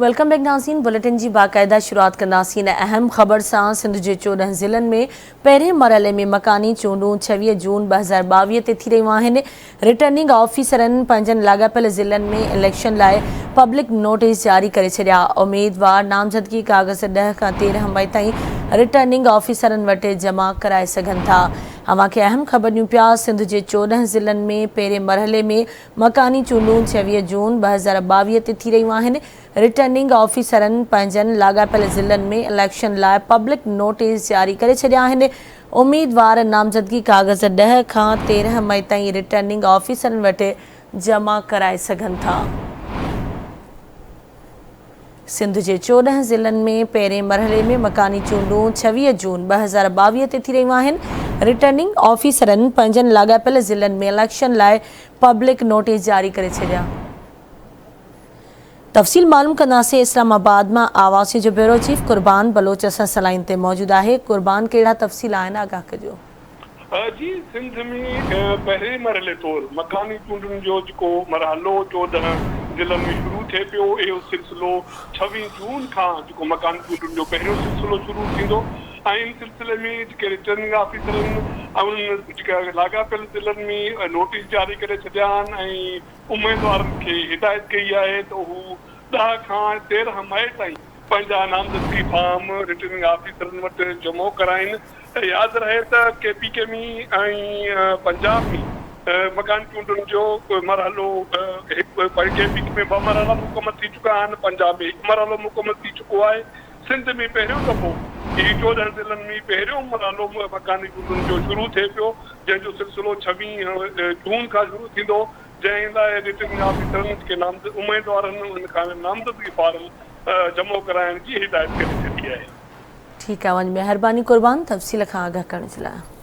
Welcome back नाज़रीन। Bulletin की बाकायदा शुरुआत कंदासीं अहम ख़बर से। सिंध के 14 ज़िलनि में पहिरें मरहले में मकानी चूंडूं 26 जून 2022 ते थी रहियूं आहिनि। रिटर्निंग ऑफिसरनि पंहिंजनि लाॻापियल ज़िलनि में इलेक्शन लाइ पब्लिक नोटिस जारी करे छॾिया। उम्मीदवार नामज़दगी कागज़ 10 खां 13 मई ताईं रिटर्निंग ऑफिसरनि वटि जमा कराए सघनि था। अवां खे अहम ख़बर ॾियूं पिया। सिंध के 14 ज़िलनि में पहिरें मरहले में मकानी चूंडूं 26 जून 2022 ते थी रहियूं आहिनि। रिटर्निंग ऑफिसरनि पंहिंजनि लाॻापियल ज़िलनि में इलेक्शन लाइ पब्लिक नोटिस जारी करे छॾिया आहिनि। उम्मीदवार नामज़दगी कागज़ 10 खां 13 मई ताईं रिटर्निंग ऑफिसरनि वटि जमा कराए सघनि था। सिंध के 14 ज़िलनि में पहिरें मरहले में मकानी चूंडूं 26 जून 2022 ते थी रहियूं आहिनि। रिटर्निंग ऑफिसरनि पंहिंजनि लाॻापियल ज़िलनि में इलेक्शन लाइ पब्लिक नोटिस जारी करे छॾिया। तफ़सील मालूम कंदासीं। इस्लामाबाद में आवासी जो ब्यूरो चीफ कुर्बान बलोच असां सलाइन ते मौजूद है। कुर्बान कहिड़ा तफ़सील आहिनि, आगाह कजो। जी, सिंध में पहिरें मरहले तौर मकानी चूंडुनि जो जेको मरहलो 14 ज़िलनि में शुरू थिए पियो, इहो सिलसिलो 26 जून खां जेको मकानी चूंडुनि जो पहिरियों सिलसिलो शुरू थींदो ऐं इन सिलसिले में जेके रिटर्निंग ऑफिसरनि ऐं जेका लाॻापियल ज़िलनि में नोटिस जारी करे छॾिया आहिनि ऐं उम्मीदवारनि खे हिदायत कई आहे त हू 10 खां 13 मई ताईं पंहिंजा नामज़दगी फॉर्म रिटर्निंग ऑफिसरनि वटि जमो कराइनि। यादि रहे त केपी ऐं पंजाब में मकानी चूंडुनि जो मरहलो केपी में 2 मरहला मुकमल थी चुका आहिनि, पंजाब में 1 मरहलो मुकमल थी चुको आहे। सिंध में पहिरियों दफ़ो ही 14 ज़िलनि में पहिरियों मरहलो मकानी चूंडुनि जो शुरू थिए पियो, जंहिंजो सिलसिलो 26 जून खां शुरू थींदो, जंहिं लाइ रिटर्निंग ऑफिसरनि खे उम्मीदवारनि उन खां नामज़दगी फॉर्म जमो कराइण जी हिदायत करे छॾी आहे। ठीक है, वञ महिरबानी कुर्बान तफ़सील खां आगाह करण जे लाइ।